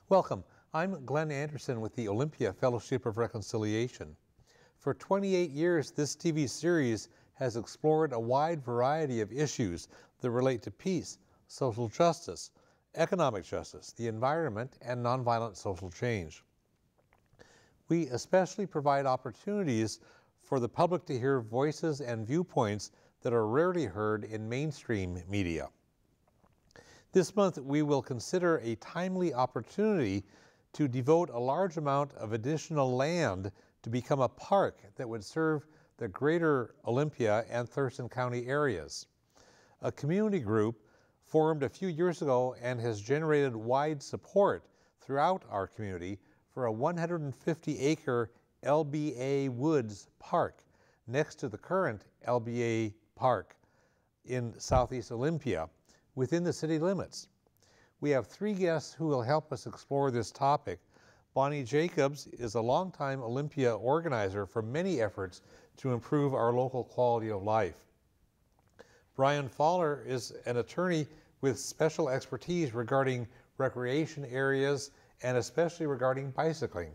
Welcome. I'm Glenn Anderson with the Olympia Fellowship of Reconciliation. For 28 years, this TV series has explored a wide variety of issues that relate to peace, social justice, economic justice, the environment, and nonviolent social change. We especially provide opportunities for the public to hear voices and viewpoints that are rarely heard in mainstream media. This month, we will consider a timely opportunity to devote a large amount of additional land to become a park that would serve the greater Olympia and Thurston County areas. A community group formed a few years ago and has generated wide support throughout our community for a 150-acre LBA Woods Park next to the current LBA Park in southeast Olympia, within the city limits. We have three guests who will help us explore this topic. Bonnie Jacobs is a longtime Olympia organizer for many efforts to improve our local quality of life. Brian Fowler is an attorney with special expertise regarding recreation areas and especially regarding bicycling.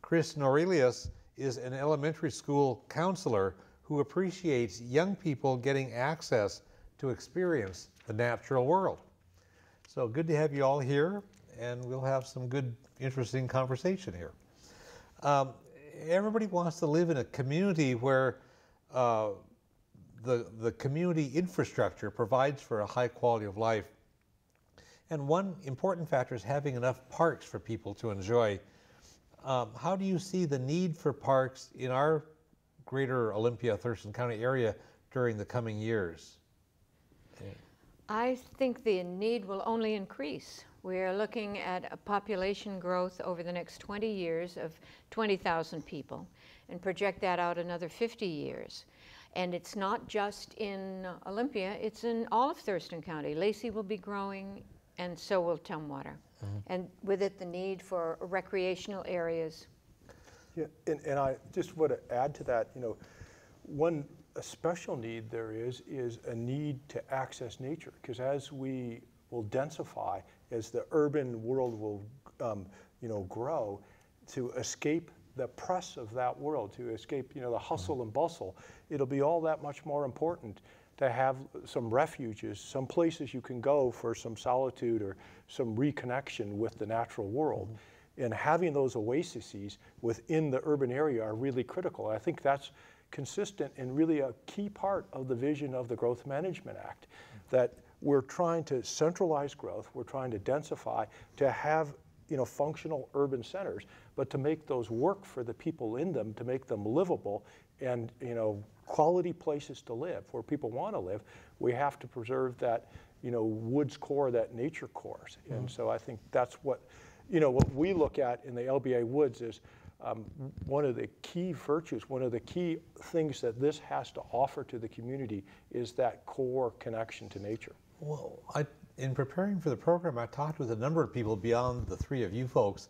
Chris Norelius is an elementary school counselor who appreciates young people getting access to experience the natural world. So good to have you all here, and we'll have some good, interesting conversation here. Everybody wants to live in a community where the community infrastructure provides for a high quality of life. And one important factor is having enough parks for people to enjoy. How do you see the need for parks in our greater Olympia, Thurston County area during the coming years? I think the need will only increase. We are looking at a population growth over the next 20 years of 20,000 people, and project that out another 50 years. And it's not just in Olympia, it's in all of Thurston County. Lacey will be growing, and so will Tumwater. Mm-hmm. And with it, the need for recreational areas. Yeah, and I just want to add to that, one a special need there is a need to access nature, because as we will densify, as the urban world will grow, to escape the press of that world, to escape the hustle and bustle, it'll be all that much more important to have some refuges, some places you can go for some solitude or some reconnection with the natural world. Mm-hmm. And having those oases within the urban area are really critical. I think that's consistent and really a key part of the vision of the Growth Management Act, that we're trying to centralize growth, we're trying to densify, to have functional urban centers, but to make those work for the people in them, to make them livable and quality places to live, where people want to live. We have to preserve that woods core, that nature cores. And so I think that's what, what we look at in the LBA woods is one of the key virtues, one of the key things that this has to offer to the community is that core connection to nature. Well, in preparing for the program, I talked with a number of people beyond the three of you folks,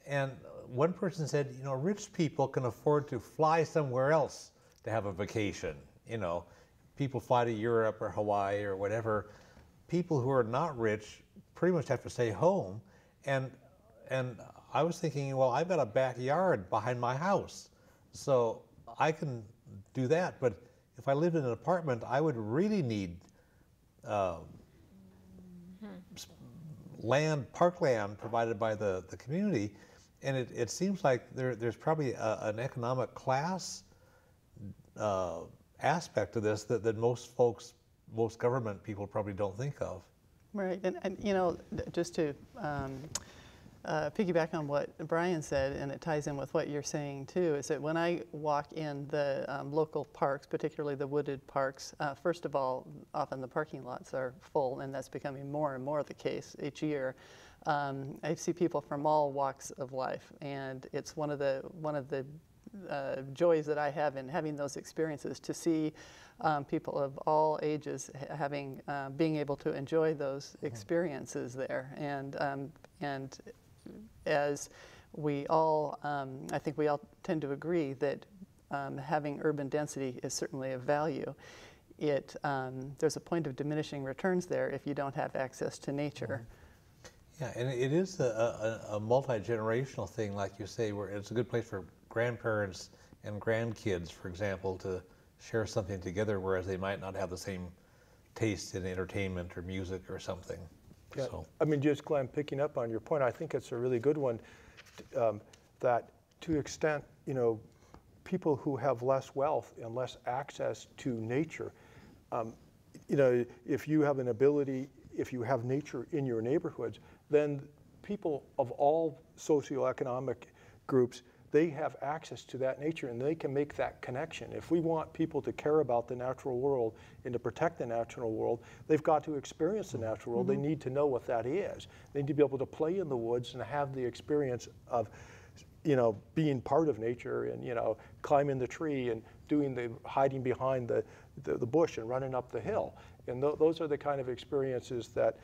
and one person said, rich people can afford to fly somewhere else to have a vacation. People fly to Europe or Hawaii or whatever. People who are not rich pretty much have to stay home. And I was thinking, well, I've got a backyard behind my house, so I can do that. But if I lived in an apartment, I would really need parkland provided by the community. And it seems like there's probably an economic class aspect to this that most government people probably don't think of. Right, and just to piggyback on what Brian said, and it ties in with what you're saying too, is that when I walk in the local parks, particularly the wooded parks, first of all, often the parking lots are full, and that's becoming more and more the case each year. I see people from all walks of life, and it's one of the joys that I have in having those experiences, to see people of all ages being able to enjoy those experiences there, and as we all, I think we all tend to agree that having urban density is certainly of value. There's a point of diminishing returns there if you don't have access to nature. Yeah, and it is a multi-generational thing, like you say, where it's a good place for grandparents and grandkids, for example, to share something together, whereas they might not have the same taste in entertainment or music or something. Yeah, so. I mean, just Glenn, picking up on your point, I think it's a really good one, that to the extent, people who have less wealth and less access to nature, if you have an ability, if you have nature in your neighborhoods, then people of all socioeconomic groups, they have access to that nature and they can make that connection. If we want people to care about the natural world and to protect the natural world, they've got to experience the natural world. They need to know what that is. They need to be able to play in the woods and have the experience of, being part of nature and, climbing the tree and hiding behind the bush and running up the hill. And those are the kind of experiences that,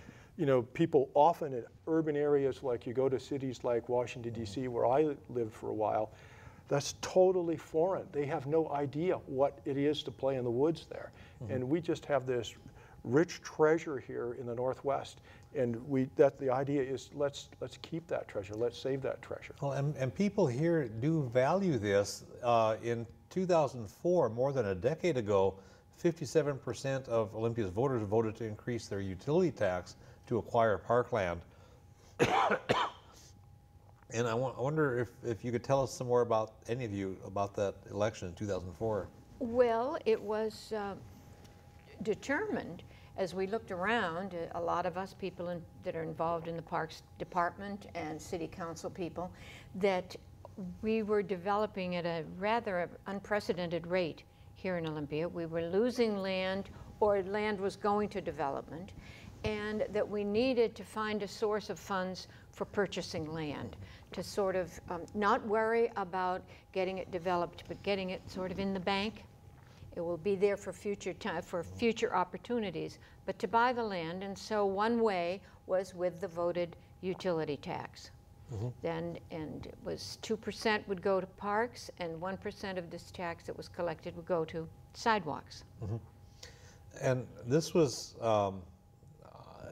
people often in urban areas, like you go to cities like Washington, D.C., where I lived for a while, that's totally foreign. They have no idea what it is to play in the woods there. And we just have this rich treasure here in the Northwest. And the idea is let's keep that treasure, let's save that treasure. Well, and people here do value this. In 2004, more than a decade ago, 57% of Olympia's voters voted to increase their utility tax to acquire parkland. And I wonder if you could tell us some more about, any of you, about that election in 2004. Well, it was determined as we looked around, a lot of us people that are involved in the Parks Department and City Council people, that we were developing at a rather unprecedented rate here in Olympia. We were losing land, or land was going to development, and that we needed to find a source of funds for purchasing land, to sort of not worry about getting it developed, but getting it sort of in the bank. It will be there for future time, for future opportunities, but to buy the land. And so one way was with the voted utility tax. And it was 2% would go to parks, and 1% of this tax that was collected would go to sidewalks. And this was,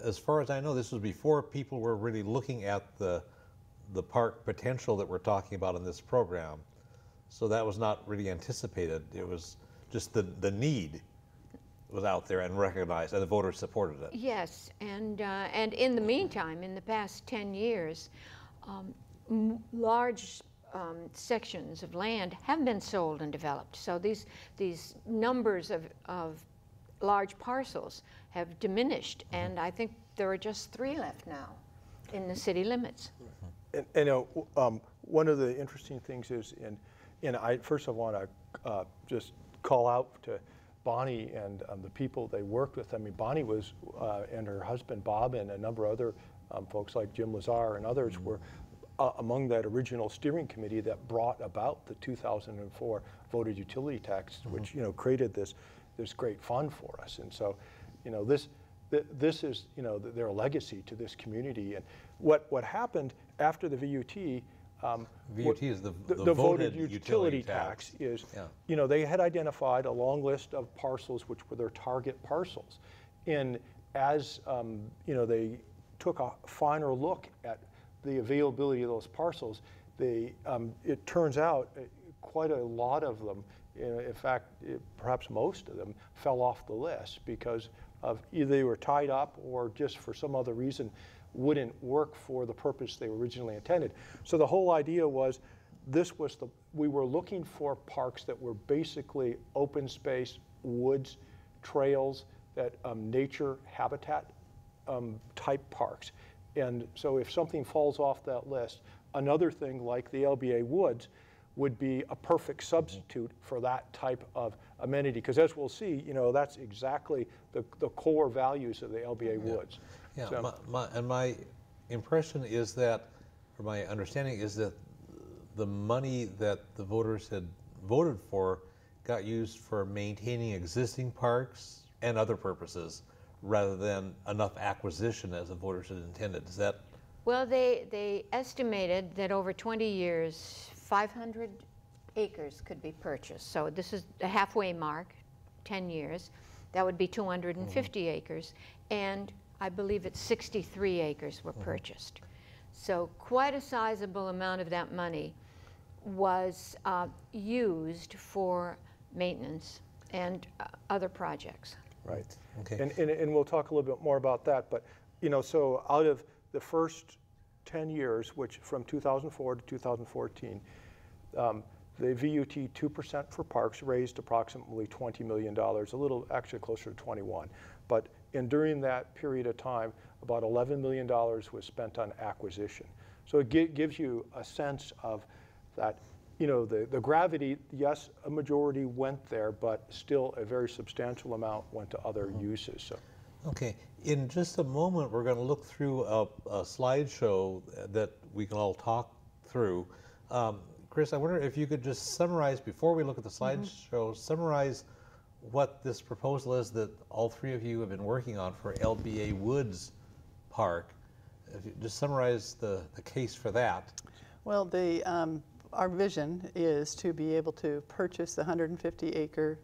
as far as I know, this was before people were really looking at the park potential that we're talking about in this program. So that was not really anticipated. It was just the need was out there and recognized, and the voters supported it. Yes, and in the meantime, in the past 10 years, large sections of land have been sold and developed. So these numbers of large parcels have diminished, and I think there are just 3 left now in the city limits. And one of the interesting things is, and I first I want to just call out to Bonnie and the people they worked with. I mean, Bonnie was, and her husband Bob and a number of other folks like Jim Lazar and others were among that original steering committee that brought about the 2004 voted utility tax, which created this great fund for us. And so, this is their legacy to this community. And what happened after the VUT. VUT is the voted utility tax is, they had identified a long list of parcels which were their target parcels. And as, they took a finer look at the availability of those parcels, it turns out quite a lot of them, in fact, perhaps most of them, fell off the list because of either they were tied up or just for some other reason wouldn't work for the purpose they originally intended. So the whole idea was we were looking for parks that were basically open space, woods, trails, that nature habitat type parks. And so if something falls off that list, another thing like the LBA woods would be a perfect substitute for that type of amenity. Because as we'll see, that's exactly the core values of the LBA woods. Yeah, So, my impression is that, or my understanding is that the money that the voters had voted for got used for maintaining existing parks and other purposes rather than enough acquisition as the voters had intended. Is that? Well, they estimated that over 20 years, 500 acres could be purchased. So this is the halfway mark, 10 years. That would be 250 acres. And I believe it's 63 acres were purchased. So quite a sizable amount of that money was used for maintenance and other projects. right. Okay. And we'll talk a little bit more about that. But, so out of the first 10 years, which from 2004 to 2014, the VUT 2% for parks raised approximately $20 million, a little actually closer to 21. And during that period of time, about $11 million was spent on acquisition. So it gives you a sense of that, the gravity, yes, a majority went there, but still a very substantial amount went to other uses. So. Okay, in just a moment, we're going to look through a slideshow that we can all talk through. Chris, I wonder if you could just summarize, before we look at the slideshow, summarize what this proposal is that all three of you have been working on for LBA Woods Park. If you just summarize the case for that. Well, our vision is to be able to purchase the 150-acre,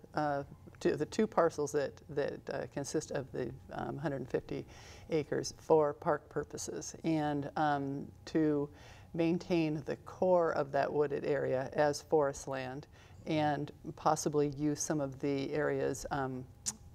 the two parcels that consist of the 150 acres for park purposes, and to maintain the core of that wooded area as forest land, and possibly use some of the areas,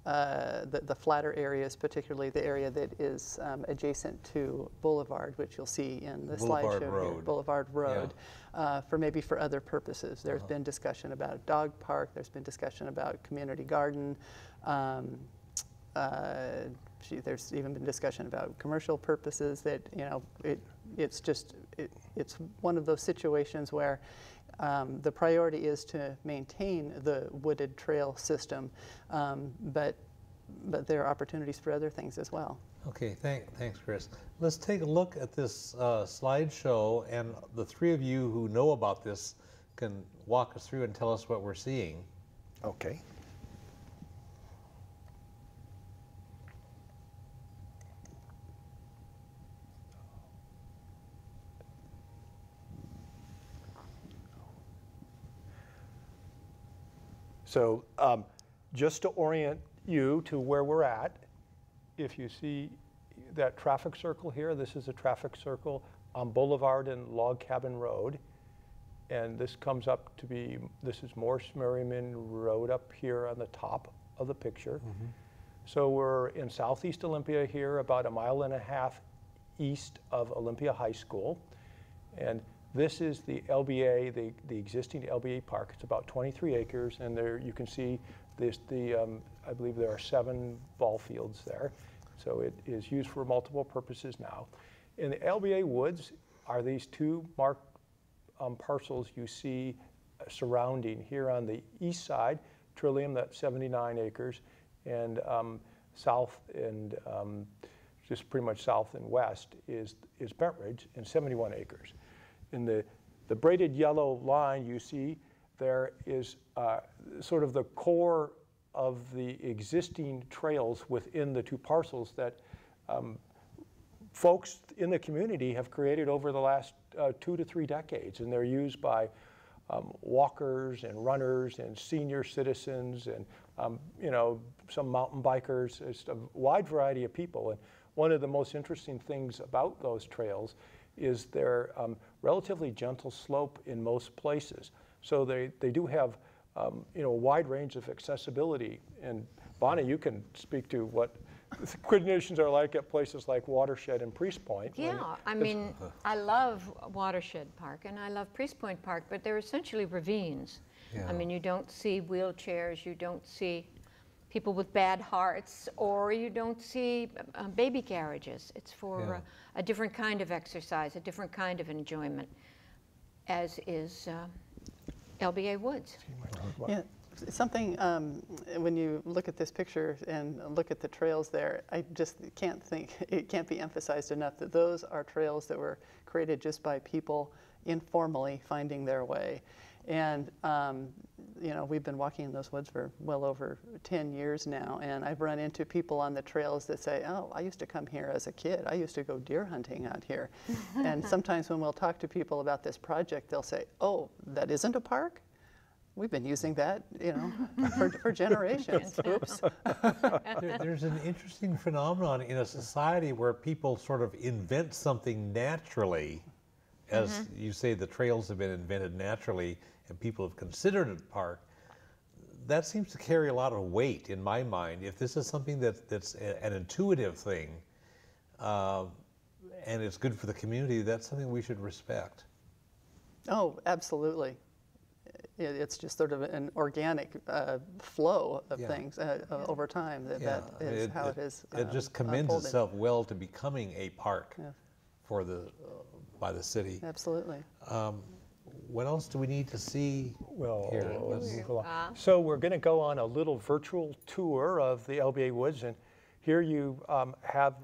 the flatter areas, particularly the area that is adjacent to Boulevard, which you'll see in the slideshow here, Boulevard Road, for other purposes. There's been discussion about a dog park. There's been discussion about community garden. There's even been discussion about commercial purposes. That it's one of those situations where the priority is to maintain the wooded trail system, but there are opportunities for other things as well. Okay, thanks, Chris. Let's take a look at this slideshow, and the three of you who know about this can walk us through and tell us what we're seeing. Okay. So just to orient you to where we're at, if you see that traffic circle here, this is a traffic circle on Boulevard and Log Cabin Road. And this comes up to be, this is Morse Merriman Road up here on the top of the picture. So we're in southeast Olympia here, about 1.5 miles east of Olympia High School. And this is the LBA, the existing LBA park. It's about 23 acres, and there you can see this. I believe there are 7 ball fields there, so it is used for multiple purposes now. In the LBA woods are these 2 marked parcels you see surrounding here on the east side. Trillium, that's 79 acres, and south and just pretty much south and west is Bent Ridge, and 71 acres. In the braided yellow line you see there is sort of the core of the existing trails within the two parcels that folks in the community have created over the last 2 to 3 decades, and they're used by walkers and runners and senior citizens and you know, some mountain bikers. It's a wide variety of people. And one of the most interesting things about those trails is their relatively gentle slope in most places. So they do have you know, a wide range of accessibility. And Bonnie, you can speak to what conditions are like at places like Watershed and Priest Point. Yeah, I mean, I love Watershed Park and I love Priest Point Park, but they're essentially ravines. Yeah. I mean, you don't see wheelchairs, you don't see people with bad hearts, or you don't see baby carriages. It's for a different kind of exercise, a different kind of enjoyment, as is LBA Woods. Yeah. Something, when you look at this picture and look at the trails there, I just can't think, it can't be emphasized enough that those are trails that were created just by people informally finding their way. And, you know, we've been walking in those woods for well over 10 years now, and I've run into people on the trails that say, oh, I used to come here as a kid. I used to go deer hunting out here. And sometimes when we'll talk to people about this project, they'll say, oh, that isn't a park? We've been using that, you know, for generations. Oops. There's an interesting phenomenon in a society where people sort of invent something naturally. As you say, the trails have been invented naturally and people have considered it a park. That seems to carry a lot of weight in my mind. If this is something that's an intuitive thing and it's good for the community, that's something we should respect. Oh, absolutely. It's just sort of an organic flow of things over time. That is how it is. It just commends unfolding. itself well to becoming a park for by the city. Absolutely. What else do we need to see here? Let's move along. So we're going to go on a little virtual tour of the LBA Woods, and here you have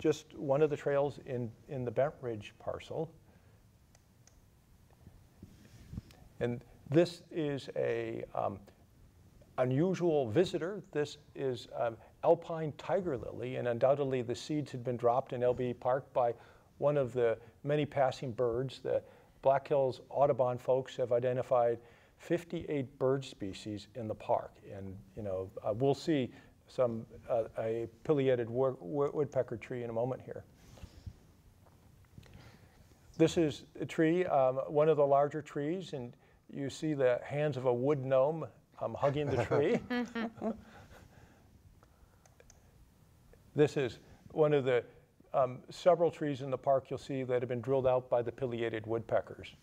just one of the trails in the Bent Ridge parcel. And this is a unusual visitor. This is alpine tiger lily, and undoubtedly the seeds had been dropped in LBA Park by one of the many passing birds. The Black Hills Audubon folks have identified 58 bird species in the park, and you know we'll see some a pileated woodpecker tree in a moment here. This is a tree, one of the larger trees, and you see the hands of a wood gnome hugging the tree. This is one of the several trees in the park you'll see that have been drilled out by the pileated woodpeckers.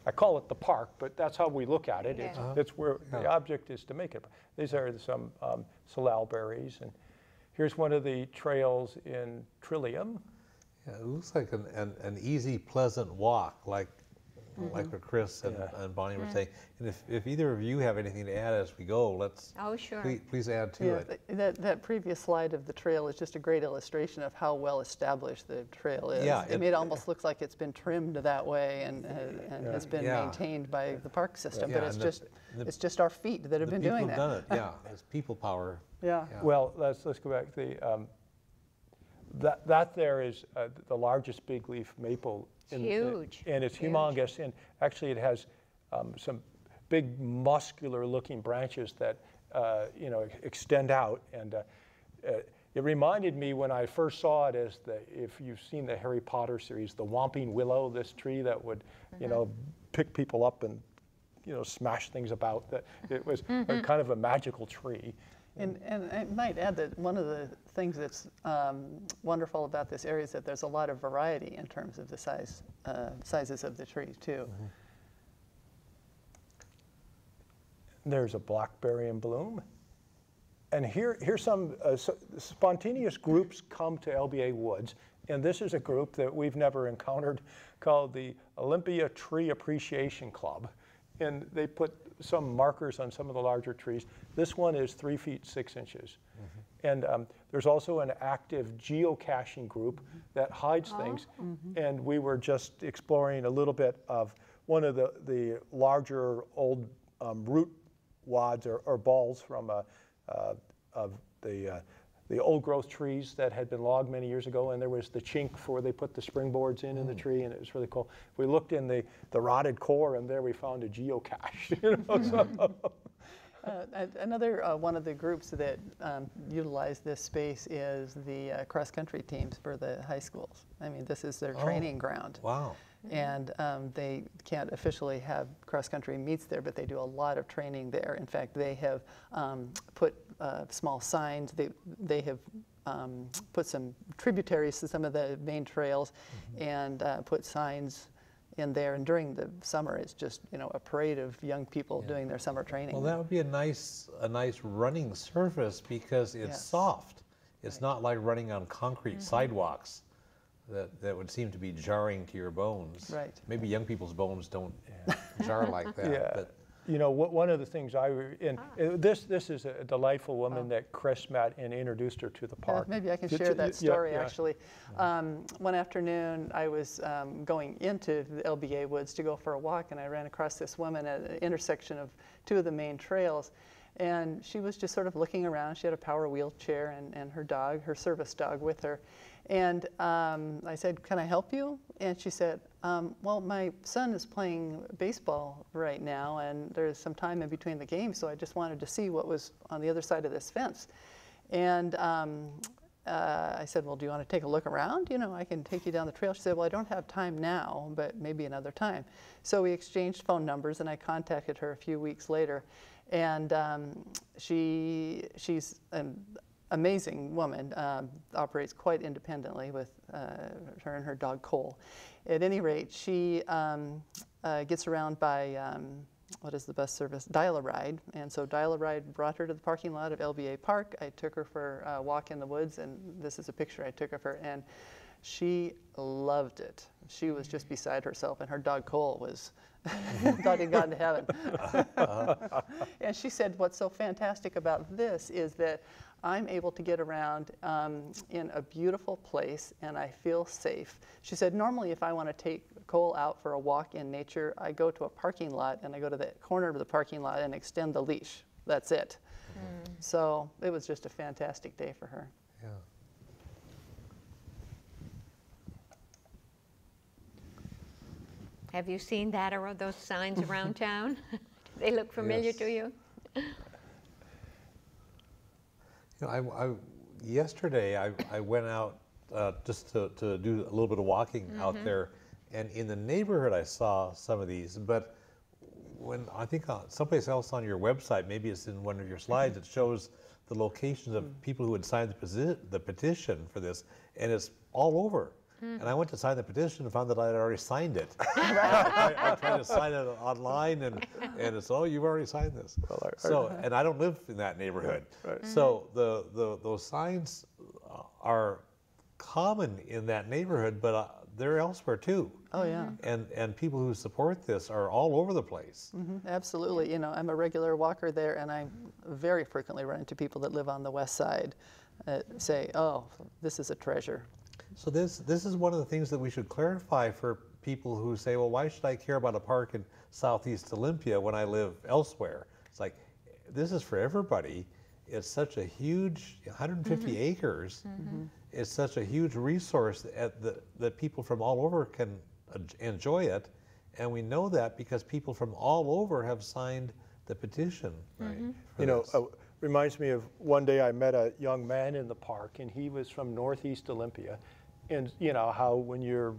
I call it the park, but that's how we look at it. It's where the object is to make it. These are some salal berries, and here's one of the trails in Trillium. Yeah, it looks like an easy, pleasant walk, like what Chris and Bonnie were saying. And if either of you have anything to add as we go, let's please add to it. That previous slide of the trail is just a great illustration of how well established the trail is. Yeah, it almost looks like it's been trimmed that way and has been maintained by the park system. But it's just our feet that have been doing that. People have done it. It's people power. Yeah. Well, let's go back. That there is the largest big leaf maple. Huge. And it's humongous, and actually it has some big muscular looking branches that you know, extend out, and it reminded me when I first saw it as if you've seen the Harry Potter series, the Whomping Willow, this tree that would you know, pick people up and you know, smash things about. That it was kind of a magical tree. And I might add that one of the things that's wonderful about this area is that there's a lot of variety in terms of the sizes of the trees too. There's a blackberry in bloom. And here's some spontaneous groups come to LBA Woods, and this is a group that we've never encountered called the Olympia Tree Appreciation Club. and they put some markers on some of the larger trees. This one is 3 feet 6 inches. And there's also an active geocaching group that hides things. And we were just exploring a little bit of one of the larger old root wads or balls from of the old growth trees that had been logged many years ago, and there was the chink where they put the springboards in the tree, and it was really cool. We looked in the rotted core, and there we found a geocache. Another one of the groups that utilize this space is the cross-country teams for the high schools. I mean, this is their training ground. Wow. And they can't officially have cross-country meets there, but they do a lot of training there. In fact, they have put small signs. They have put some tributaries to some of the main trails and put signs in there. And during the summer, it's just, you know, a parade of young people doing their summer training. Well, that would be a nice running surface because it's soft. It's not like running on concrete sidewalks that would seem to be jarring to your bones. Right. Maybe young people's bones don't jar like that. Yeah. But you know, one of the things this is a delightful woman that Chris met and introduced her to the park. Maybe I can share that story, actually. One afternoon, I was going into the LBA woods to go for a walk, and I ran across this woman at an intersection of two of the main trails. And she was just sort of looking around. She had a power wheelchair and her dog, her service dog, with her. And I said, "Can I help you?" And she said, "Well, my son is playing baseball right now, and there's some time in between the games, so I just wanted to see what was on the other side of this fence." And I said, "Well, do you want to take a look around? You know, I can take you down the trail." She said, "Well, I don't have time now, but maybe another time." So we exchanged phone numbers, and I contacted her a few weeks later. And she's an amazing woman, operates quite independently with her and her dog Cole. At any rate, she gets around by, what is the bus service? Dial-A-Ride. And so Dial-A-Ride brought her to the parking lot of LBA Park. I took her for a walk in the woods, and this is a picture I took of her. And she loved it. She was just beside herself, and her dog Cole was thought he'd gotten to heaven. And she said, "What's so fantastic about this is that I'm able to get around in a beautiful place, and I feel safe." She said, "Normally, if I want to take Cole out for a walk in nature, I go to a parking lot, and I go to the corner of the parking lot and extend the leash. That's it." So it was just a fantastic day for her. yeah. Have you seen that or those signs around town? They look familiar to you? You know, yesterday I went out just to do a little bit of walking out there, and in the neighborhood I saw some of these, but when I think someplace else on your website, maybe it's in one of your slides, it shows the locations of people who had signed the petition for this, and it's all over. And I went to sign the petition and found that I had already signed it. I tried to sign it online, and it's, "Oh, you've already signed this." And I don't live in that neighborhood. So those signs are common in that neighborhood, but they're elsewhere too. Oh, yeah. And people who support this are all over the place. Absolutely. You know, I'm a regular walker there, and I very frequently run into people that live on the west side say, "Oh, this is a treasure." So this is one of the things that we should clarify for people who say, "Well, why should I care about a park in southeast Olympia when I live elsewhere?" It's like, this is for everybody. It's such a huge, 150 acres. It's such a huge resource that people from all over can enjoy it. And we know that because people from all over have signed the petition. Right. You know, reminds me of one day I met a young man in the park, and he was from northeast Olympia. And you know how when you're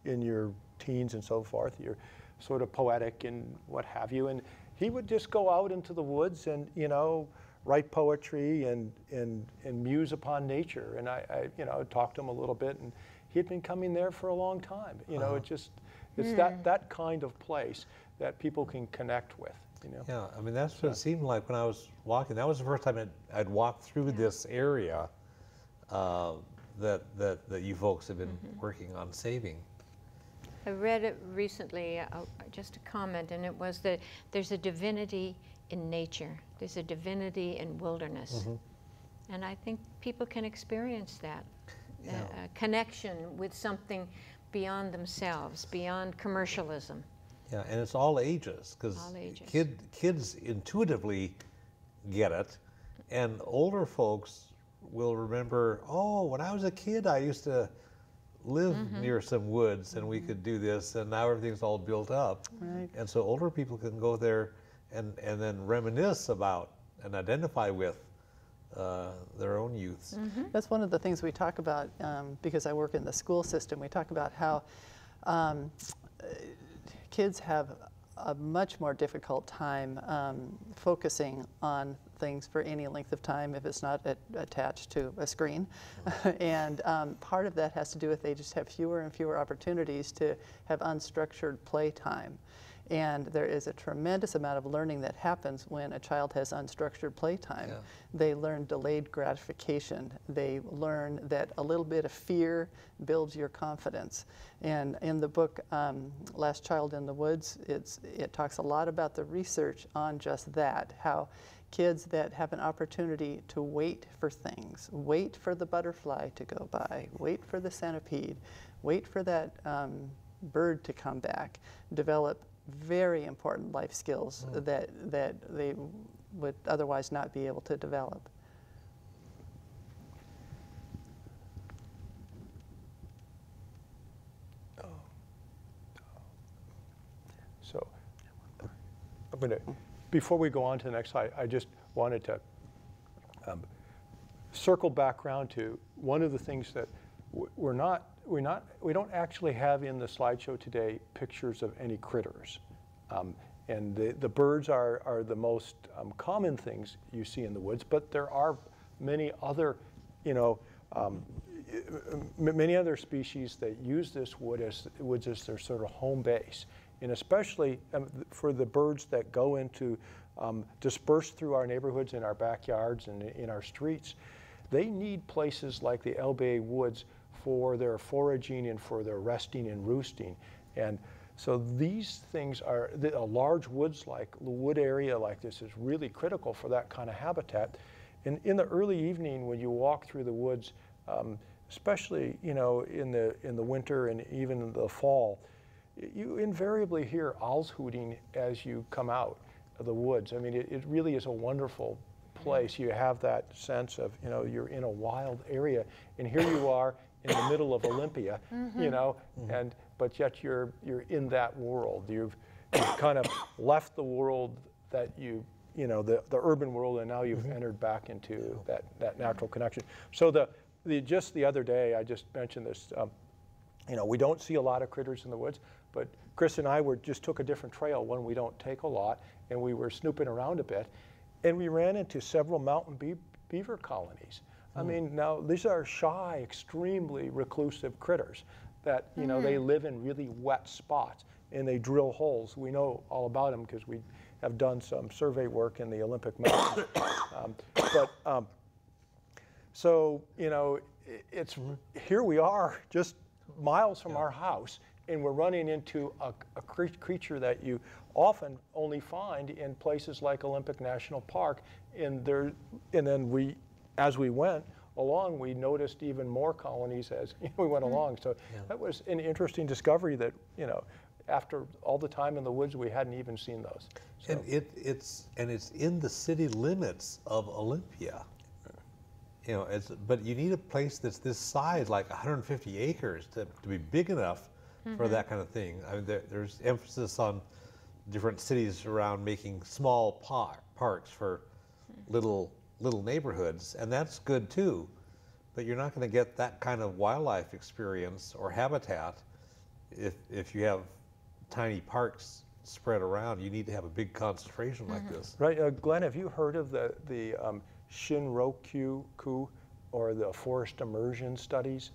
in your teens and so forth, you're sort of poetic and what have you. And he would just go out into the woods and, you know, write poetry and muse upon nature. And I you know, talked to him a little bit, and he had been coming there for a long time. You know, it's that kind of place that people can connect with. You know? Yeah, I mean, that's what it seemed like when I was walking. That was the first time I'd walked through this area that you folks have been working on saving. I read it recently, just a comment, and it was that there's a divinity in nature. There's a divinity in wilderness. And I think people can experience that, a connection with something beyond themselves, beyond commercialism. Yeah, and it's all ages, because kids intuitively get it, and older folks will remember, oh, when I was a kid, I used to live near some woods, and we could do this, and now everything's all built up. Right. And so older people can go there and then reminisce about and identify with their own youths. That's one of the things we talk about, because I work in the school system. We talk about how kids have a much more difficult time focusing on things for any length of time if it's not attached to a screen. And part of that has to do with they just have fewer and fewer opportunities to have unstructured play time. And there is a tremendous amount of learning that happens when a child has unstructured playtime. Yeah. They learn delayed gratification. They learn that a little bit of fear builds your confidence. And in the book, Last Child in the Woods, it talks a lot about the research on just that, how kids that have an opportunity to wait for things, wait for the butterfly to go by, wait for the centipede, wait for that bird to come back, develop very important life skills that they would otherwise not be able to develop. So I'm going to, before we go on to the next slide, I just wanted to circle back around to one of the things that we don't actually have in the slideshow today pictures of any critters. And the birds are the most common things you see in the woods, but there are many other, many other species that use this woods as their sort of home base. And especially for the birds that go into, disperse through our neighborhoods, in our backyards and in our streets, they need places like the LBA woods for their foraging and for their resting and roosting. And so these things are, a large wood area like this is really critical for that kind of habitat. And in the early evening when you walk through the woods, especially in the winter and even in the fall, you invariably hear owls hooting as you come out of the woods. I mean, it really is a wonderful place. You have that sense of, you're in a wild area, and here you are in the middle of Olympia, but yet you're in that world. You've kind of left the world that the urban world, and now you've entered back into that natural connection. So just the other day, I just mentioned this. We don't see a lot of critters in the woods, but Chris and I just took a different trail, one we don't take a lot, and we were snooping around a bit, and we ran into several mountain beaver colonies. I mean, now these are shy, extremely reclusive critters that, they live in really wet spots and they drill holes. We know all about them because we have done some survey work in the Olympic Mountains. So, it's here we are just miles from our house, and we're running into a creature that you often only find in places like Olympic National Park. And then as we went along, we noticed even more colonies as we went along. So that was an interesting discovery that, after all the time in the woods, we hadn't even seen those. So. And it's in the city limits of Olympia. But you need a place that's this size, like 150 acres, to be big enough for that kind of thing. I mean, there's emphasis on different cities around making small parks for little neighborhoods, and that's good too. But you're not going to get that kind of wildlife experience or habitat if you have tiny parks spread around. You need to have a big concentration like this. Right, Glenn, have you heard of the Shinroku, or the forest immersion studies?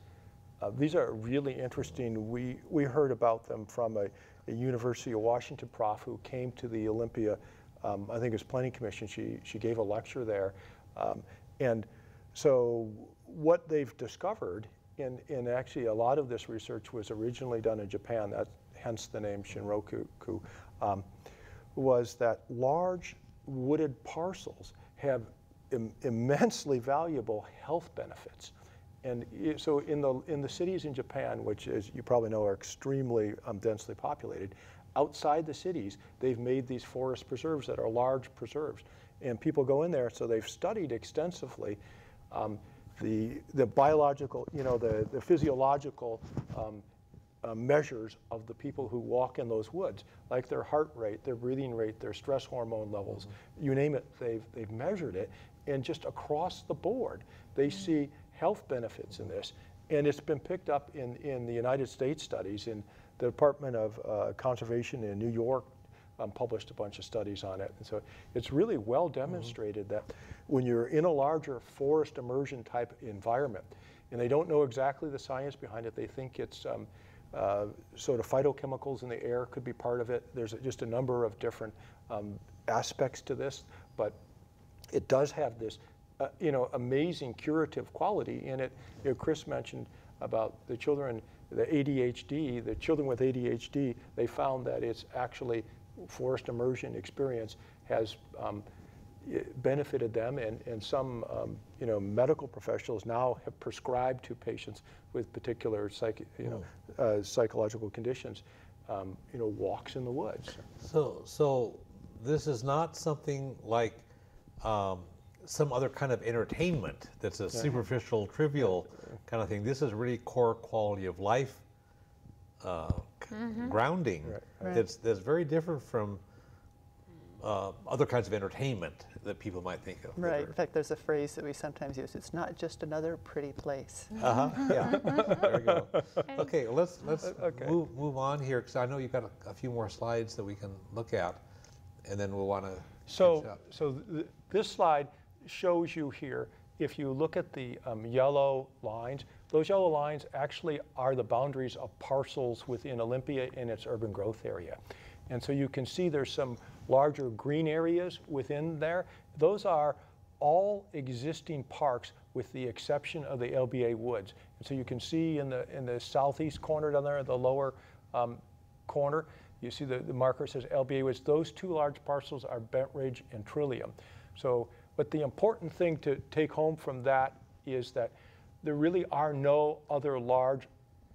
These are really interesting. We heard about them from a University of Washington prof who came to the Olympia, I think it was Planning Commission. She gave a lecture there. And so what they've discovered And actually a lot of this research was originally done in Japan, hence the name Shinroku, was that large wooded parcels have immensely valuable health benefits. And so in the cities in Japan, which, as you probably know, are extremely densely populated, outside the cities, they've made these forest preserves that are large preserves. And people go in there, so they've studied extensively the biological, the physiological measures of the people who walk in those woods, like their heart rate, their breathing rate, their stress hormone levels, you name it, they've measured it. And just across the board, they see health benefits in this. And it's been picked up in the United States studies. In the Department of Conservation in New York published a bunch of studies on it. And so it's really well demonstrated that when you're in a larger forest immersion type environment, and they don't know exactly the science behind it, they think it's sort of phytochemicals in the air could be part of it. There's just a number of different aspects to this, but it does have this amazing curative quality in it. Chris mentioned about the children, the ADHD, the children with ADHD, they found that it's actually forest immersion experience has benefited them, and some medical professionals now have prescribed to patients with particular psychological conditions, walks in the woods. So this is not something like some other kind of entertainment that's a superficial, trivial kind of thing. This is really core quality of life grounding. Right. That's very different from other kinds of entertainment that people might think of. Right. In fact, there's a phrase that we sometimes use. It's not just another pretty place. Yeah. There we go. Okay, well, let's move on here, because I know you've got a few more slides that we can look at, and then we'll want to catch up. So this slide shows you here, if you look at the yellow lines, those yellow lines actually are the boundaries of parcels within Olympia in its urban growth area. And so you can see there's some larger green areas within there. Those are all existing parks with the exception of the LBA woods. And so you can see in the southeast corner down there, the lower corner, you see the marker says LBA woods. Those two large parcels are Bent Ridge and Trillium. So, but the important thing to take home from that is that there really are no other large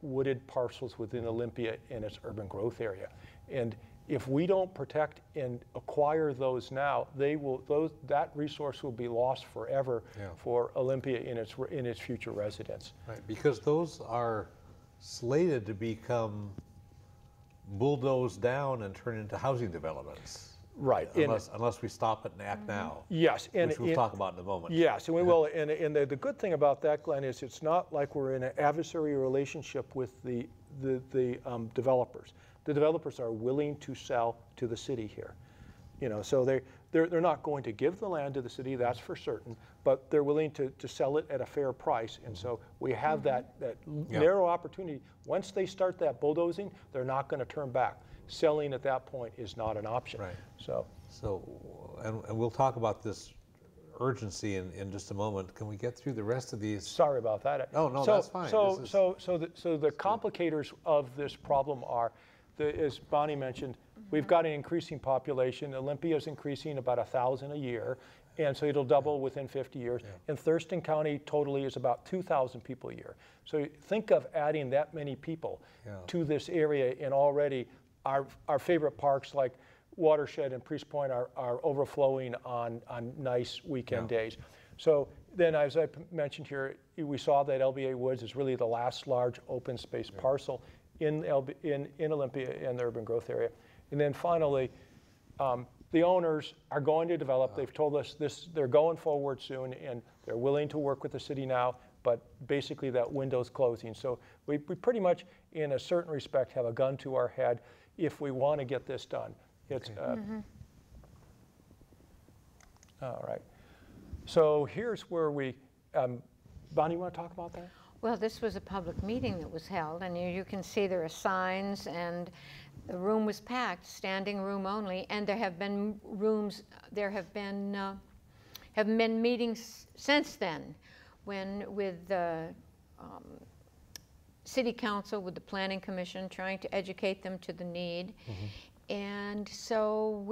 wooded parcels within Olympia in its urban growth area. And if we don't protect and acquire those now, that resource will be lost forever for Olympia in its future residents. Right, because those are slated to become bulldozed down and turn into housing developments. Right. Unless we stop it and act now. Yes. Which we'll talk about in a moment. Yes, and we will. And the good thing about that, Glenn, is it's not like we're in an adversarial relationship with the developers. The developers are willing to sell to the city here. So they're not going to give the land to the city, that's for certain, but they're willing to sell it at a fair price. And so we have that narrow opportunity. Once they start that bulldozing, they're not going to turn back. Selling at that point is not an option. Right. So and we'll talk about this urgency in just a moment. Can we get through the rest of these? Sorry about that. No, that's fine. So the complicators of this problem are, as Bonnie mentioned, we've got an increasing population. Olympia is increasing about 1,000 a year, and so it'll double within 50 years. And Thurston County totally is about 2,000 people a year. So think of adding that many people to this area, and already our favorite parks like Watershed and Priest Point are overflowing on nice weekend days. So then, as I mentioned here, we saw that LBA Woods is really the last large open space parcel in Olympia in the urban growth area. And then finally, the owners are going to develop. They've told us they're going forward soon, and they're willing to work with the city now, but basically that window's closing. So we pretty much, in a certain respect, have a gun to our head if we want to get this done. It's all right. So here's where we, Bonnie, you want to talk about that? Well, this was a public meeting that was held, and you can see there are signs, and the room was packed, standing room only, and there have been meetings since then, with City Council with the Planning Commission, trying to educate them to the need. And so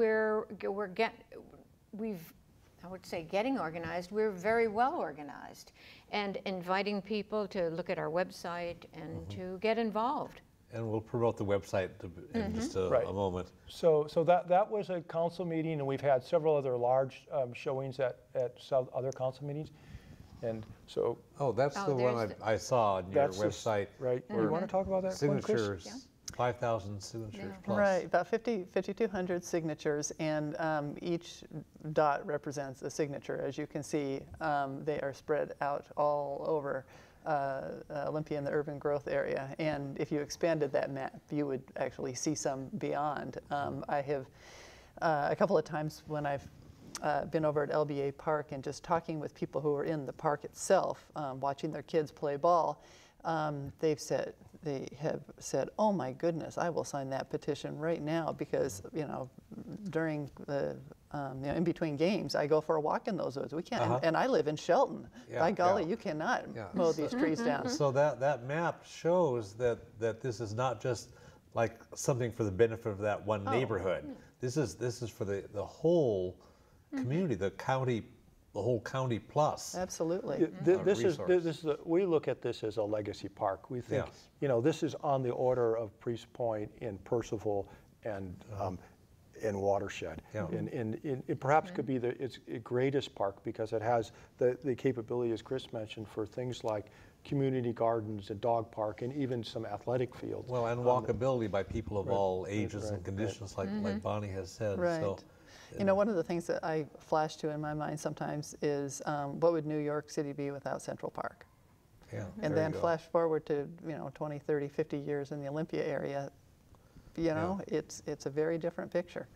I would say getting organized. We're very well organized, and inviting people to look at our website and to get involved. And we'll promote the website in just a moment. So that was a council meeting, and we've had several other large showings at some other council meetings. And so that's the one I saw on your website. Right. You want to talk about that? Signatures, Yeah. 5,000 signatures plus. Right, about 5,200 signatures, and each dot represents a signature. As you can see, they are spread out all over Olympia and the urban growth area. And if you expanded that map, you would actually see some beyond. I have a couple of times when I've been over at LBA Park and just talking with people who are in the park itself, watching their kids play ball, they have said, "Oh my goodness, I will sign that petition right now because during the in between games, I go for a walk in those woods. We can't, and I live in Shelton. By golly, you cannot mow these trees down." So that map shows that this is not just like something for the benefit of that one neighborhood. This is for the whole community, the whole county plus. Absolutely. We look at this as a legacy park. We think, this is on the order of Priest Point in Percival and in Watershed. And it perhaps could be its greatest park because it has the capability, as Chris mentioned, for things like community gardens, a dog park, and even some athletic fields. Well, and walkability by people of all ages and conditions, like Bonnie has said. Right. So, one of the things that I flash to in my mind sometimes is what would New York City be without Central Park? Yeah, and then flash forward to 20, 30, 50 years in the Olympia area, it's a very different picture.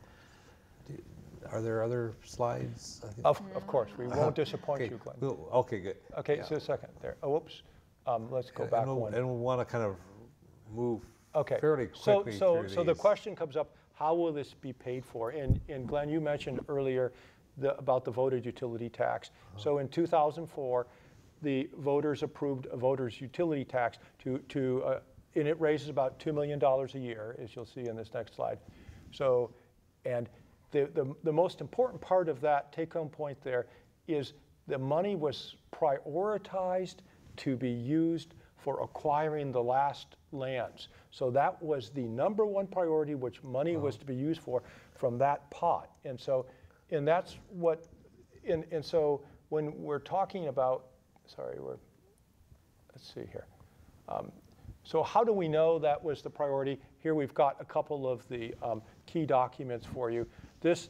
Are there other slides? Of course, we won't disappoint you, Glenn. Okay, good. Okay, so a second there. Oh, whoops. Let's go back one. And we'll want to kind of move fairly quickly so through the these. question comes up, how will this be paid for? And Glenn, you mentioned earlier about the voter utility tax. So in 2004, the voters approved a voters utility tax and it raises about $2 million a year, as you'll see in this next slide. So, and the most important part of that take-home point there is the money was prioritized to be used for acquiring the last lands. So that was the number one priority, which money was to be used for from that pot. And so, that's what, and so when we're talking about, let's see here. So how do we know that was the priority? Here we've got a couple of the key documents for you. This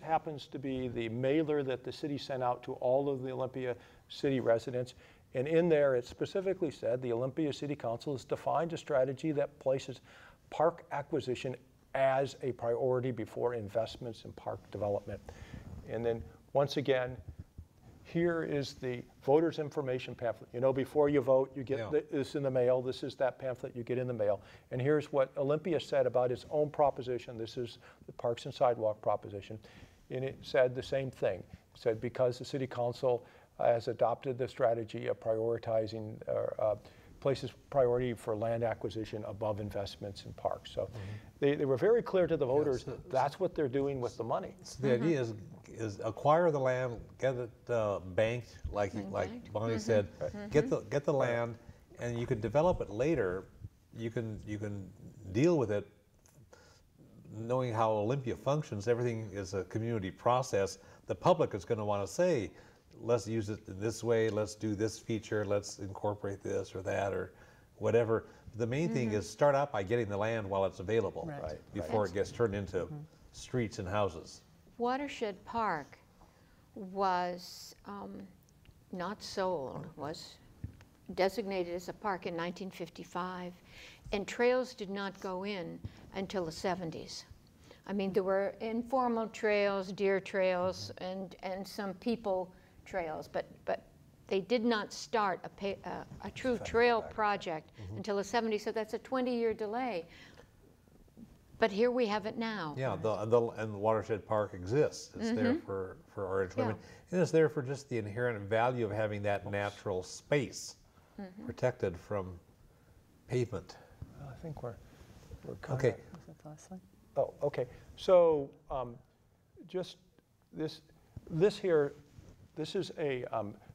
happens to be the mailer that the city sent out to all of the Olympia city residents. And in there, it specifically said the Olympia City Council has defined a strategy that places park acquisition as a priority before investments in park development. And then once again, here is the voters information pamphlet. Before you vote, you get this in the mail. This is that pamphlet you get in the mail. And here's what Olympia said about its own proposition. This is the Parks and Sidewalk proposition. And it said the same thing. It said because the City Council has adopted the strategy of prioritizing places priority for land acquisition above investments in parks. So they were very clear to the voters that's what they're doing with the money. So the idea is acquire the land, get it banked, like Bonnie said, get the land, and you can develop it later. You can deal with it, knowing how Olympia functions. Everything is a community process. The public is going to want to say, let's use it this way, let's do this feature, let's incorporate this or that or whatever. The main thing is start out by getting the land while it's available, before it gets turned into streets and houses. Watershed Park was not sold, was designated as a park in 1955, and trails did not go in until the 70s. I mean, there were informal trails, deer trails, and some people trails, but they did not start a true trail project until the 70s, so that's a 20-year delay. But here we have it now. Yeah, and the Watershed Park exists. It's there for our enjoyment. And it's there for just the inherent value of having that natural space protected from pavement. I think we're kind Okay. of. Was that the last slide? Oh, okay. So just this here, this is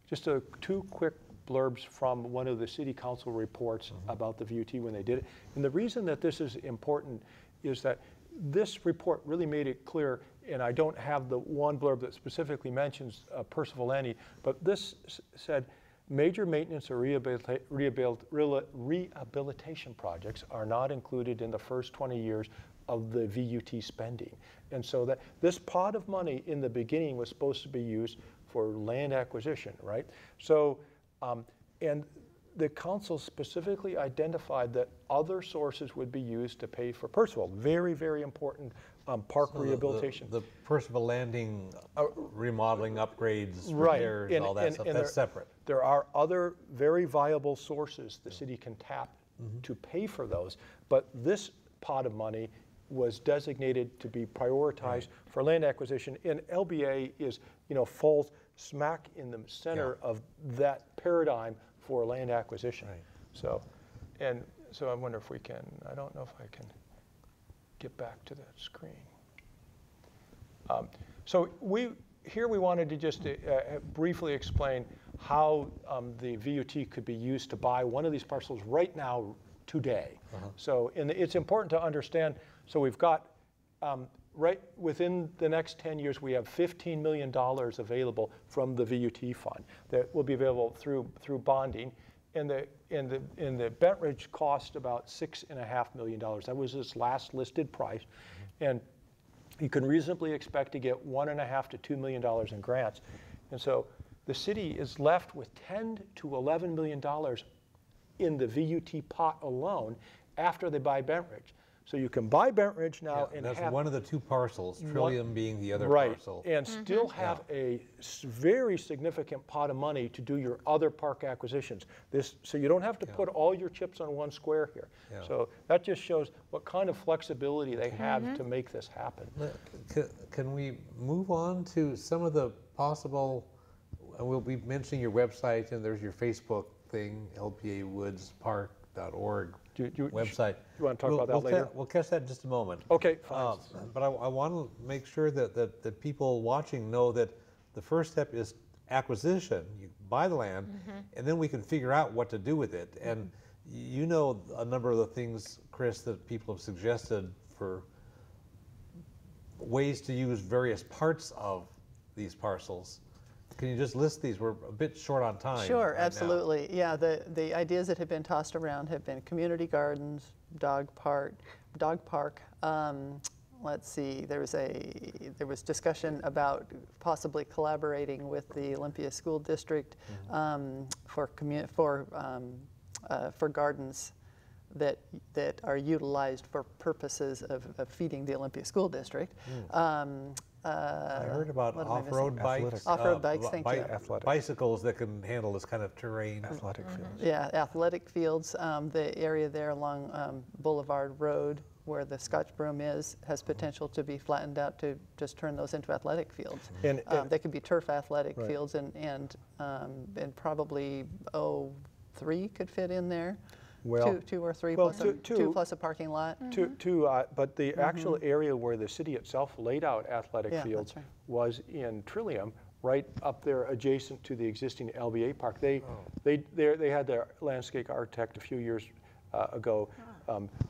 just two quick blurbs from one of the city council reports about the VUT when they did it. And the reason that this is important is that this report really made it clear, and I don't have the one blurb that specifically mentions Percival Lanny, but this said, major maintenance or rehabilitation projects are not included in the first 20 years of the VUT spending. And so that this pot of money in the beginning was supposed to be used for land acquisition, right? So, and the council specifically identified that other sources would be used to pay for Percival. Very, very important park rehabilitation. The Percival Landing remodeling, upgrades, Right. repairs, And- all that and- stuff, and that's separate. There are other very viable sources the city can tap to pay for those, but this pot of money was designated to be prioritized for land acquisition, and LBA is, falls smack in the center of that paradigm for land acquisition. Right. So I wonder if we can, I don't know if I can get back to that screen. So we wanted to just briefly explain how the VUT could be used to buy one of these parcels right now, today. So it's important to understand, so we've got, right within the next 10 years, we have $15 million available from the VUT fund that will be available through bonding. And the Bentridge cost about $6.5 million. That was its last listed price. And you can reasonably expect to get $1.5 to $2 million in grants. And so the city is left with $10 to $11 million in the VUT pot alone after they buy Bentridge. So you can buy Bentridge now and that's have one of the two parcels, Trillium being the other right, parcel. and still have a very significant pot of money to do your other park acquisitions. So you don't have to put all your chips on one square here. So that just shows what kind of flexibility they have to make this happen. Can we move on to some of the possible, we'll be mentioning your website, and there's your Facebook thing, lbawoodspark.org website. You want to talk about that later? We'll catch that in just a moment. Okay, fine. But I want to make sure that people watching know that the first step is acquisition. You buy the land, and then we can figure out what to do with it. And you know a number of the things, Chris, that people have suggested for ways to use various parts of these parcels. Can you just list these? We're a bit short on time. Sure, right absolutely. Yeah, the ideas that have been tossed around have been community gardens, dog park. Let's see, there was discussion about possibly collaborating with the Olympia School District for gardens that are utilized for purposes of feeding the Olympia School District. I heard about off-road bikes. Off-road bikes, thank you. Bicycles that can handle this kind of terrain. Athletic fields. Yeah, athletic fields. The area there along Boulevard Road where the Scotch Broom is has potential to be flattened out to just turn those into athletic fields. And they could be turf athletic fields, and probably 3 could fit in there. Well, two or three well, plus two plus a parking lot. But the actual area where the city itself laid out athletic Yeah, fields that's right. was in Trillium, right up there adjacent to the existing LBA park. They had their landscape architect a few years ago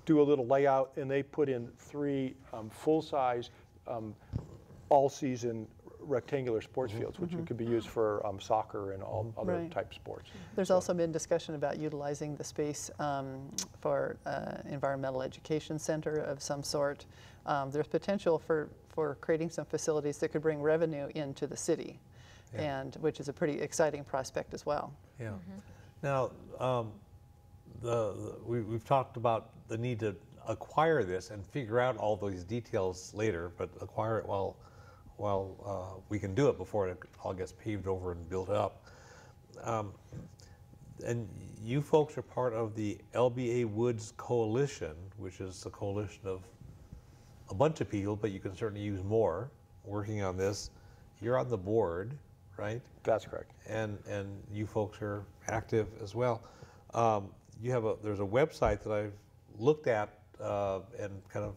do a little layout, and they put in 3 full-size, all-season rectangular sports fields, which could be used for soccer and all other type sports. There's also been discussion about utilizing the space for environmental education center of some sort. There's potential for creating some facilities that could bring revenue into the city, and which is a pretty exciting prospect as well. Yeah. Now, we've talked about the need to acquire this and figure out all these details later, but acquire it while we can do it before it all gets paved over and built up. And you folks are part of the LBA Woods Coalition, which is a coalition of a bunch of people, but you can certainly use more working on this. You're on the board, right? That's correct. And you folks are active as well. there's a website that I've looked at and kind of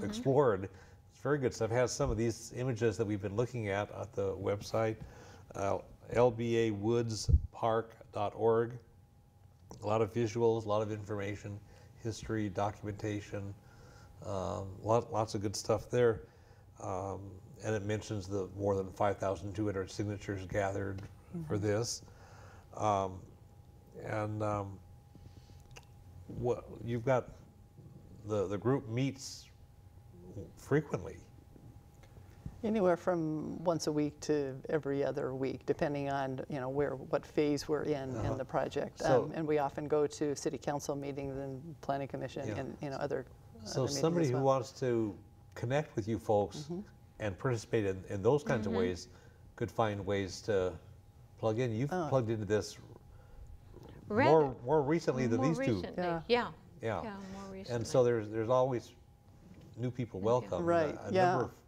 explored. It's very good stuff. It has some of these images that we've been looking at the website, lbawoodspark.org. A lot of visuals, a lot of information, history, documentation, lots of good stuff there. And it mentions the more than 5,200 signatures gathered for this. What you've got, the group meets frequently. Anywhere from once a week to every other week, depending on what phase we're in the project. And we often go to city council meetings and planning commission and other. So other somebody who wants to connect with you folks and participate in those kinds of ways could find ways to plug in. You've plugged into this more recently than these two. Yeah, more recently. And so there's always new people welcome. Right. A number of people.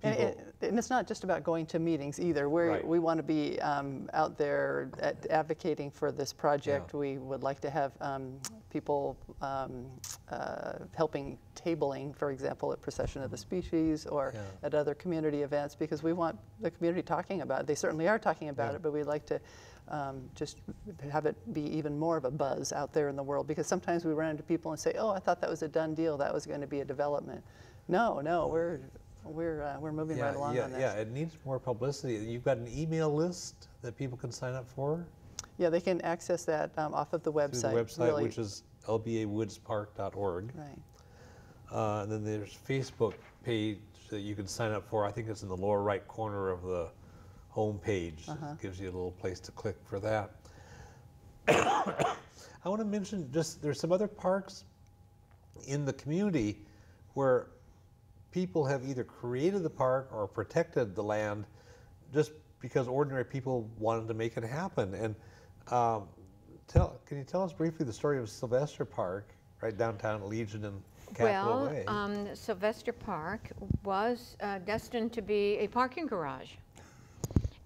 And it's not just about going to meetings either. We want to be out there advocating for this project. We would like to have people helping tabling, for example, at Procession of the Species or at other community events, because we want the community talking about it. They certainly are talking about it, but we'd like to just have it be even more of a buzz out there in the world, because sometimes we run into people and say, oh, I thought that was a done deal. That was going to be a development. No, we're moving right along on this. Yeah, it needs more publicity. You've got an email list that people can sign up for? Yeah, they can access that off of the website. Through the website, which is lbawoodspark.org. Right. And then there's a Facebook page that you can sign up for. I think it's in the lower right corner of the home page. It gives you a little place to click for that. I want to mention there's some other parks in the community where people have either created the park or protected the land just because ordinary people wanted to make it happen. And can you tell us briefly the story of Sylvester Park, right downtown Legion and Capitol Way? Sylvester Park was destined to be a parking garage.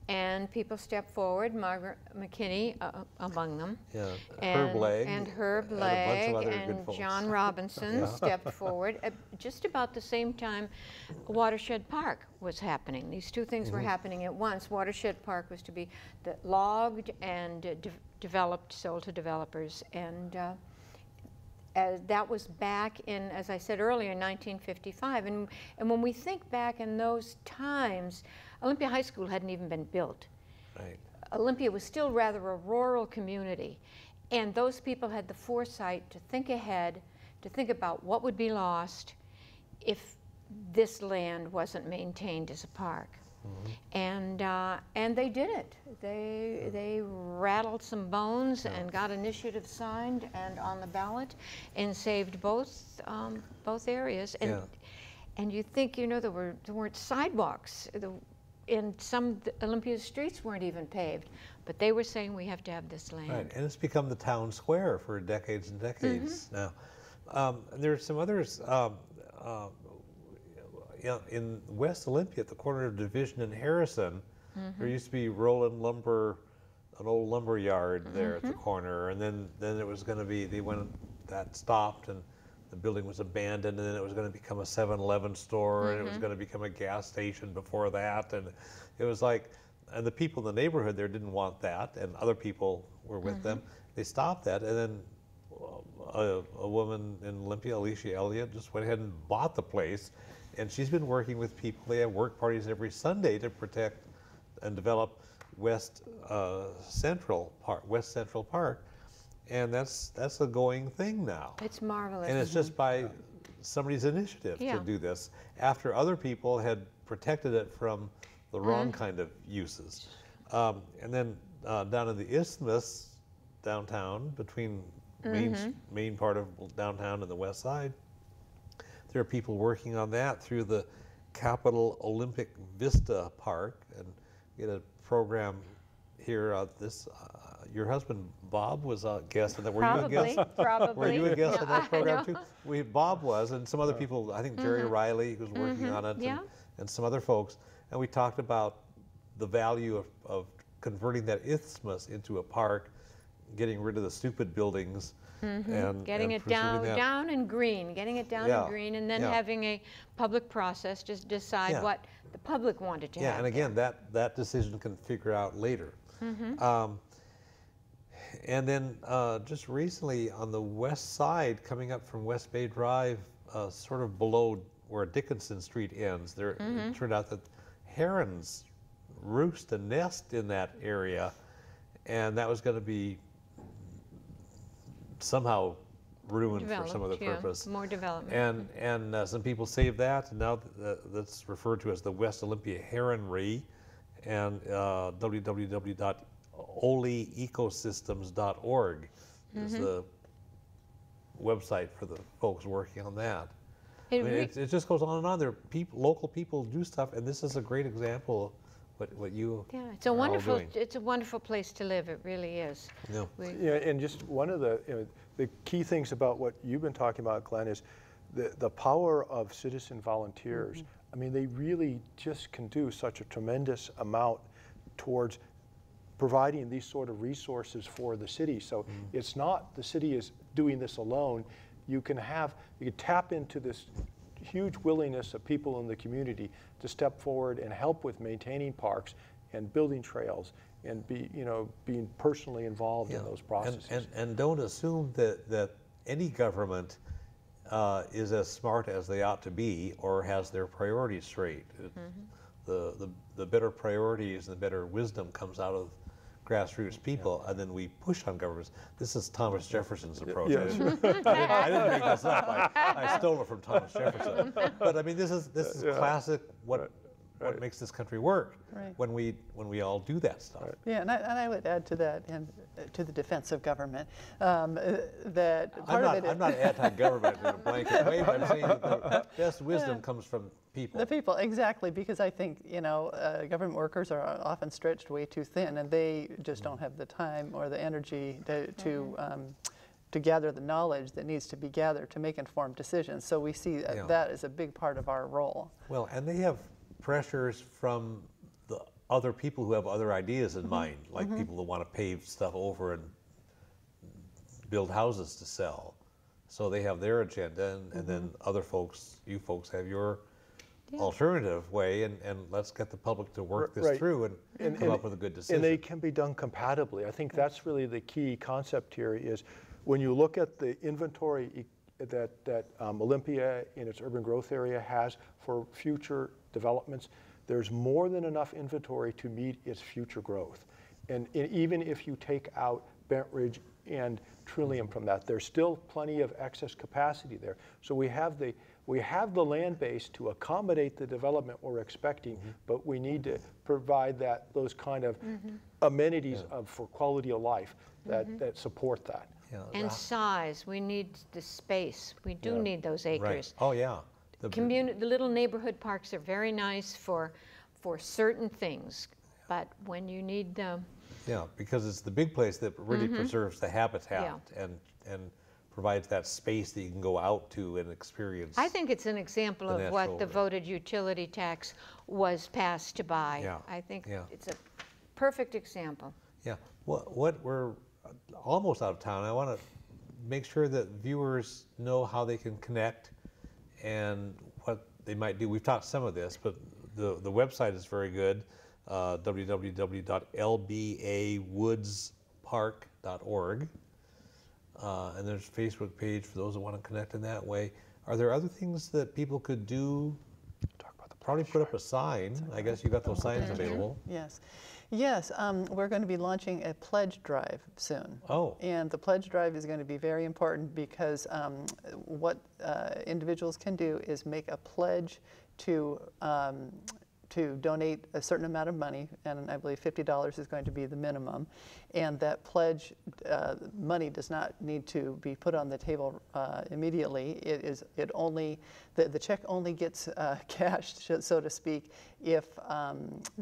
And people stepped forward, Margaret McKinney among them. Yeah, and Herb Legg. And John Robinson stepped forward. At just about the same time, Watershed Park was happening. These two things were happening at once. Watershed Park was to be logged and developed, sold to developers. And that was back in, as I said earlier, 1955. And when we think back in those times, Olympia High School hadn't even been built. Right. Olympia was still rather a rural community. And those people had the foresight to think ahead, to think about what would be lost if this land wasn't maintained as a park. And they did it. They rattled some bones and got initiative signed and on the ballot and saved both areas. And you think, there weren't sidewalks. And some Olympia streets weren't even paved, but they were saying we have to have this land. Right, and it's become the town square for decades and decades now. There's some others. In West Olympia, at the corner of Division and Harrison, there used to be Roland Lumber, an old lumber yard there at the corner, and then it was going to be, that stopped, and the building was abandoned, and then it was going to become a 7-Eleven store, and it was going to become a gas station before that, and it was like, and the people in the neighborhood there didn't want that, and other people were with them. They stopped that, and then a woman in Olympia, Alicia Elliott, just went ahead and bought the place, and she's been working with people. They have work parties every Sunday to protect and develop West Central Park. And that's a going thing now. It's marvelous. And it's just by somebody's initiative to do this, after other people had protected it from the wrong kind of uses. And then down in the Isthmus, downtown, between main part of downtown and the west side, there are people working on that through the Capitol Olympic Vista Park, and we had a program here. Your husband Bob was a guest on that. Were you a guest? Probably. Were you a guest on that program too? Bob was, and some other people. I think Jerry Riley, who was working on it, and some other folks. And we talked about the value of converting that isthmus into a park, getting rid of the stupid buildings, and Getting it preserving that. down and green, getting it down and green, and then having a public process just decide what the public wanted to have. Yeah, and again, that decision can figure out later. And then just recently on the west side, coming up from West Bay Drive, sort of below where Dickinson Street ends, there it turned out that herons roost and nest in that area, and that was going to be somehow ruined for some other purpose. More development. And some people saved that, and now that's referred to as the West Olympia Heronry, and www.olyecosystems.org is the website for the folks working on that. It just goes on and on. There are local people do stuff, and this is a great example of what you it's a wonderful doing. It's a wonderful place to live. It really is. And just one of the key things about what you've been talking about, Glenn, is the power of citizen volunteers. I mean, they really just can do such a tremendous amount towards providing these sort of resources for the city. So it's not the city is doing this alone. You can tap into this huge willingness of people in the community to step forward and help with maintaining parks and building trails and being personally involved in those processes. And don't assume that any government is as smart as they ought to be or has their priorities straight. The better priorities and the better wisdom comes out of grassroots people, and then we push on governments. This is Thomas Jefferson's approach. I didn't make this up. I stole it from Thomas Jefferson. But I mean, this is classic. What makes this country work when we all do that stuff. Yeah, and I would add to that, and to the defense of government, that part of it. I'm not anti-government in a blanket way, but I'm saying that the best wisdom comes from people. The people, exactly, because I think government workers are often stretched way too thin, and they just don't have the time or the energy to gather the knowledge that needs to be gathered to make informed decisions. So we see that as a big part of our role. Well, and they have pressures from the other people who have other ideas in mind, like people who want to pave stuff over and build houses to sell. So they have their agenda, and then other folks, you folks, have your alternative way, and let's get the public to work this through and come up with a good decision. And they can be done compatibly. I think that's really the key concept here is when you look at the inventory that Olympia in its urban growth area has for future developments, there's more than enough inventory to meet its future growth. And even if you take out Bentridge and Trillium from that, there's still plenty of excess capacity there. So we have the land base to accommodate the development we're expecting, but we need to provide those kind of amenities for quality of life that support that. And size, we need the space. We do need those acres. Right. Oh yeah. The little neighborhood parks are very nice for certain things, but when you need them. Yeah, because it's the big place that really preserves the habitat and provides that space that you can go out to and experience. I think it's an example of what the voted utility tax was passed to buy. Yeah. I think it's a perfect example. Yeah. What we're almost out of town. I want to make sure that viewers know how they can connect and what they might do. We've talked some of this, but the website is very good, www.lbawoodspark.org. And there's a Facebook page for those that want to connect in that way. Are there other things that people could do? Probably put up a sign. I guess you got those signs available. Yes. Yes, we're going to be launching a pledge drive soon. Oh. And the pledge drive is going to be very important because what individuals can do is make a pledge to donate a certain amount of money, and I believe $50 is going to be the minimum. And that pledge money does not need to be put on the table immediately. The check only gets cashed, so to speak, if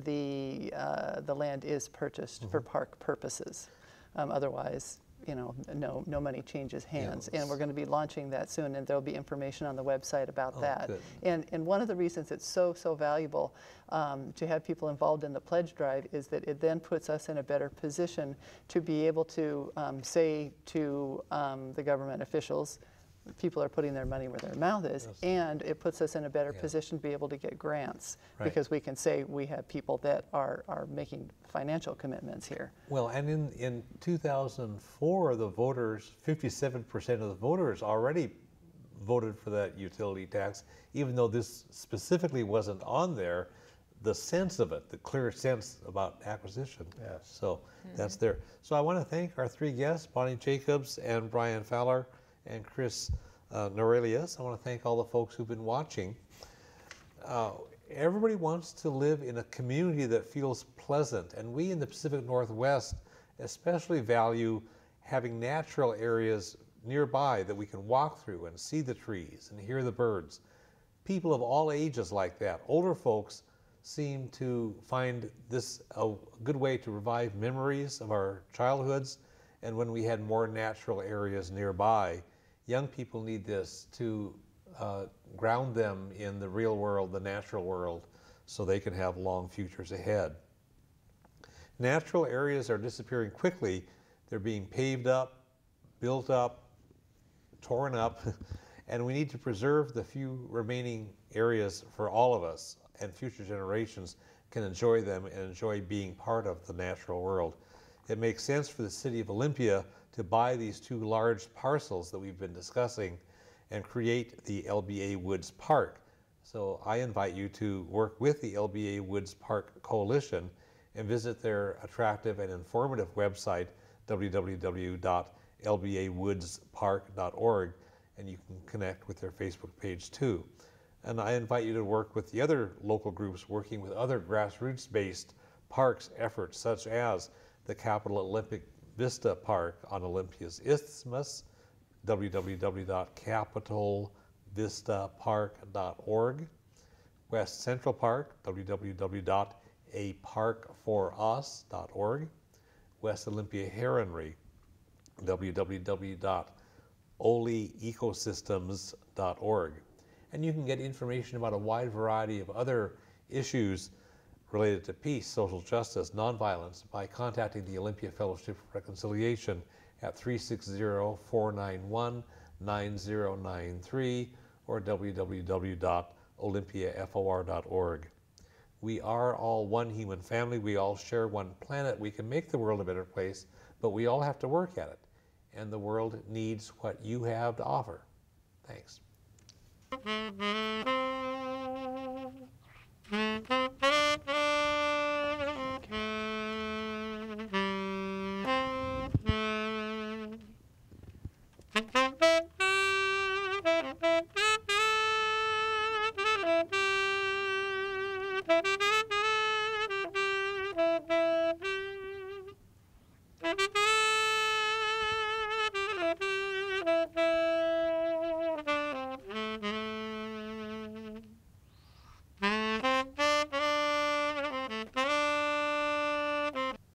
the land is purchased for park purposes. Otherwise, you know, no money changes hands. Yes. And we're going to be launching that soon, and there'll be information on the website about that. Good. And one of the reasons it's so valuable to have people involved in the pledge drive is that it then puts us in a better position to be able to say to the government officials, people are putting their money where their mouth is, Yes. and it puts us in a better position to be able to get grants, Right. because we can say we have people that are making financial commitments here. Well, and in 2004, the voters, 57% of the voters already voted for that utility tax, even though this specifically wasn't on there. The sense of it, the clear sense about acquisition. Yes. So that's there. So I want to thank our three guests, Bonnie Jacobs and Brian Fowler and Chris Norelius. I want to thank all the folks who've been watching. Everybody wants to live in a community that feels pleasant, and we in the Pacific Northwest especially value having natural areas nearby that we can walk through and see the trees and hear the birds. People of all ages like that. Older folks seem to find this a good way to revive memories of our childhoods and when we had more natural areas nearby. Young people need this to ground them in the real world, the natural world, so they can have long futures ahead. Natural areas are disappearing quickly. They're being paved up, built up, torn up, and we need to preserve the few remaining areas for all of us, and future generations can enjoy them and enjoy being part of the natural world. It makes sense for the city of Olympia to buy these two large parcels that we've been discussing and create the LBA Woods Park. So I invite you to work with the LBA Woods Park Coalition and visit their attractive and informative website, www.lbawoodspark.org, and you can connect with their Facebook page too. And I invite you to work with the other local groups working with other grassroots-based parks efforts, such as the Capital Olympic Vista Park on Olympia's Isthmus, www.capitalvistapark.org, West Central Park, www.aparkforus.org, West Olympia Heronry, www.olyecosystems.org. And you can get information about a wide variety of other issues related to peace, social justice, nonviolence by contacting the Olympia Fellowship for Reconciliation at 360-491-9093 or www.olympiafor.org. We are all one human family. We all share one planet. We can make the world a better place, but we all have to work at it. And the world needs what you have to offer. Thanks.